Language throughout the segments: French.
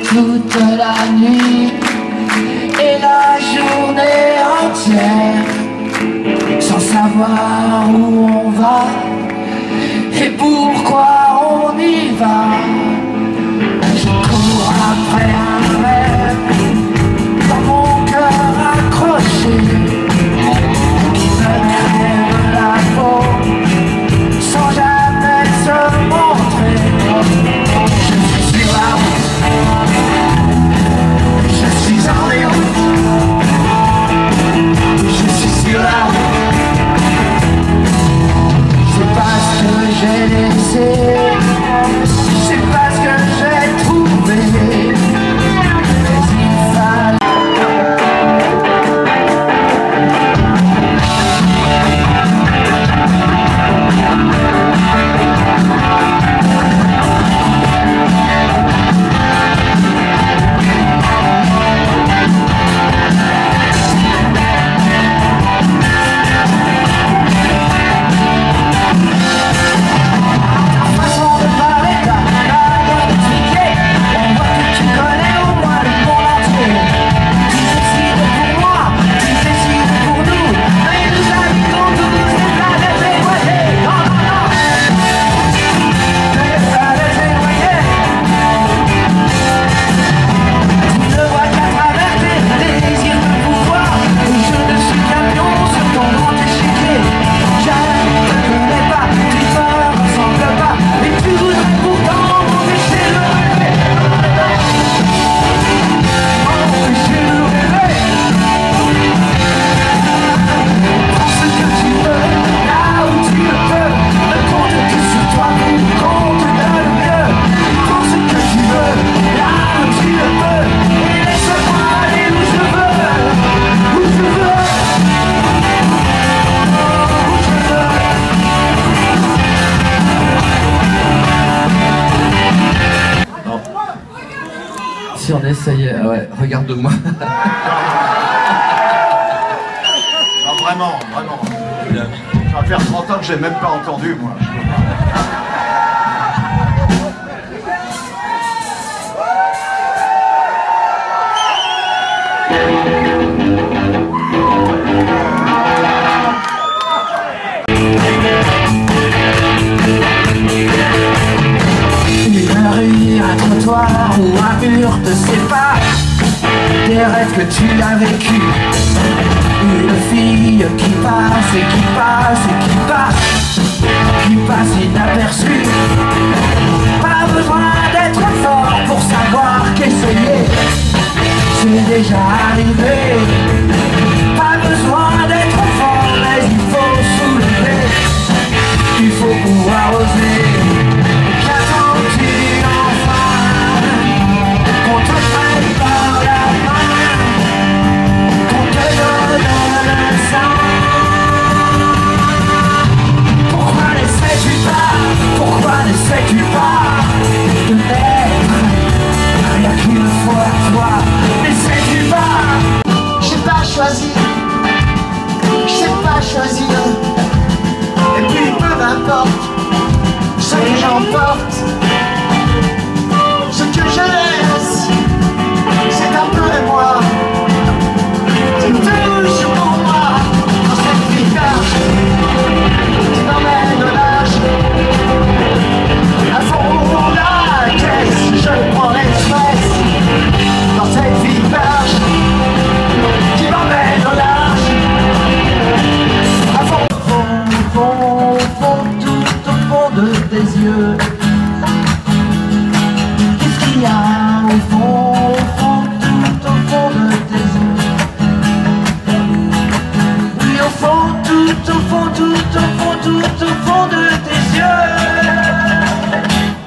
Toute la nuit et la journée entière, sans savoir où on va et pourquoi on y va. Je cours après un rêve dans mon cœur accroché, qui me crève la peau sans jamais se montrer. Je suis sur la route, je suis en déroute, je suis sur la route. C'est pas ce que j'ai laissé, c'est pas ce que j'ai trouvé, mais il fallait. Si on essayait, ouais, regarde-moi. Non, vraiment. Ça va faire 30 ans que j'ai même pas entendu, moi. trottoir où un mur te sépare des rêves que tu as vécu. Une fille qui passe et qui passe et qui passe inaperçue. Pas besoin d'être fort pour savoir qu'essayer, c'est déjà arrivé. Pas besoin d'être fort, mais il faut soulever. Il faut pouvoir oser. Qu'attends-tu enfin qu'on te prenne par la main, qu'on te donne le sang? Pourquoi n'essaies-tu pas, pourquoi n'essaies-tu pas de naître rien qu'une fois toi? N'essaies-tu pas? J'ai pas choisi, j'ai pas choisi. Et puis peu m'importe ce que j'emporte, ce que je laisse, c'est un peu de moi. C'est toujours pour moi dans cette vie cage qui m'emmène au lâche. À fond dans la caisse, je prends l'express dans cette vie cage qui m'emmène au large. À fond, tout au fond de tes yeux. Qu'est-ce qu'il y a au fond, tout au fond de tes yeux? Oui, au fond, tout au fond, tout au fond, tout au fond de tes yeux.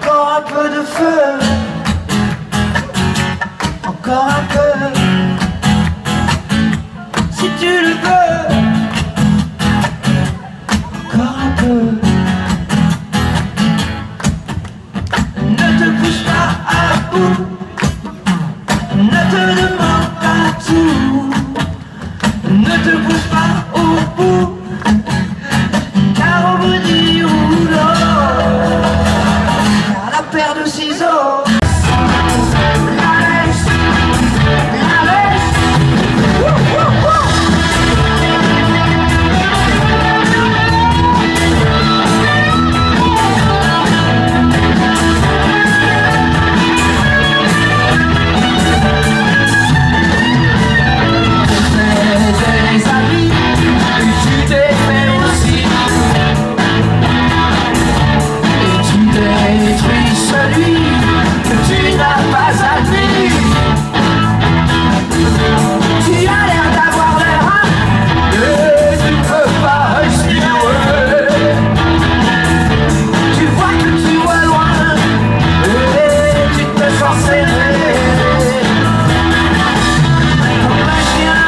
Encore un peu de feu, encore un peu, si tu le veux, encore un peu. Ne te pousse pas à bout, ne te demande pas tout, ne te pousse pas au bout, car au bout du rouleau, car la paire de ciseaux, la laisse, la laisse. Des amis, et tu t'es fait aussi, et tu détruis celui que tu n'as pas admis. Tu as l'air d'avoir l'air et tu ne peux pas respirer. Tu vois que tu vois loin et tu te sens serré comme un chien.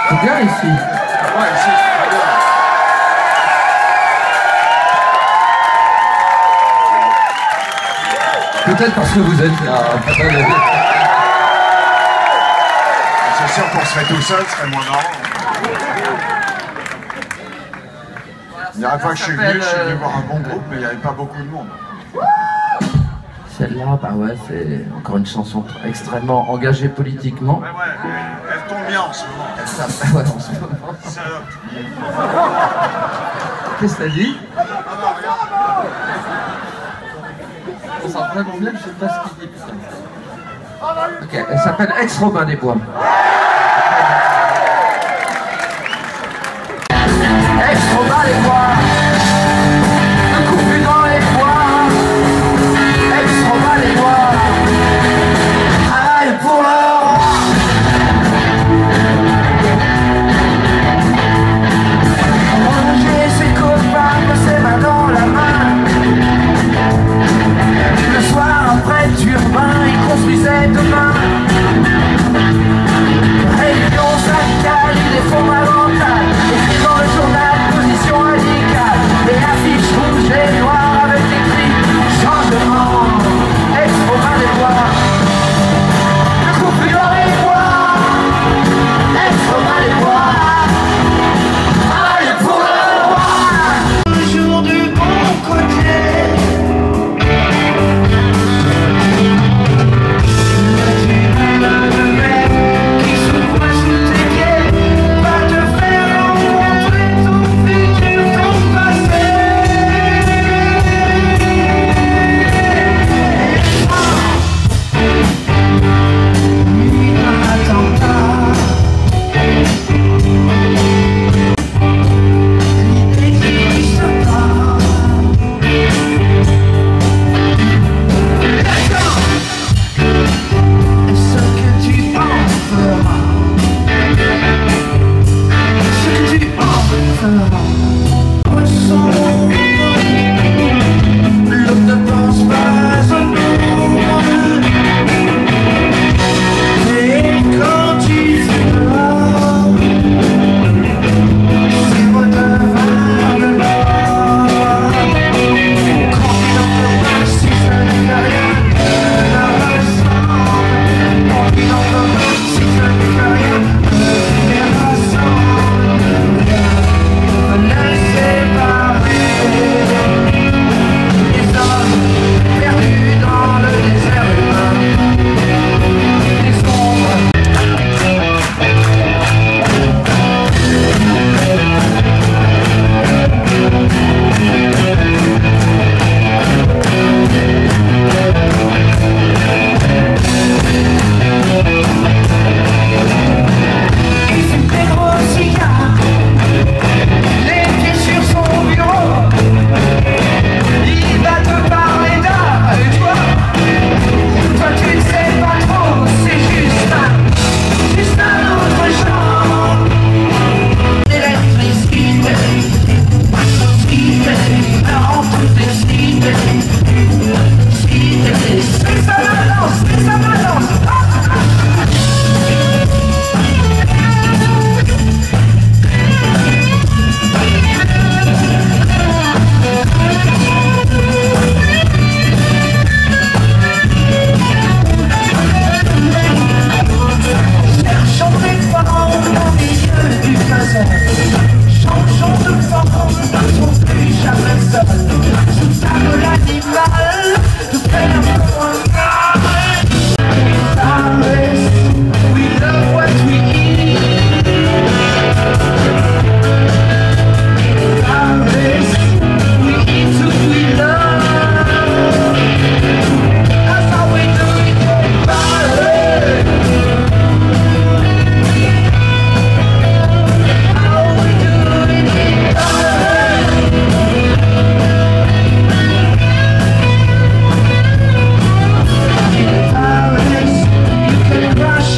C'est bien ici. Ouais, ici, c'est très bien. Peut-être parce que vous êtes là. C'est sûr qu'on serait tout seul, ce serait moins marrant. La dernière fois que je suis venu voir un bon groupe, mais il n'y avait pas beaucoup de monde. Celle-là, bah ouais, c'est encore une chanson extrêmement engagée politiquement. Ouais, elle tombe bien en ce moment. Ouais, en ce moment. Salope. Qu'est-ce que t'as dit? Ah non, rien. On sent vraiment bien, je sais pas ce qu'il dit, putain. Ok, elle s'appelle Ex-Robin des Bois. Ex-Robin des Bois.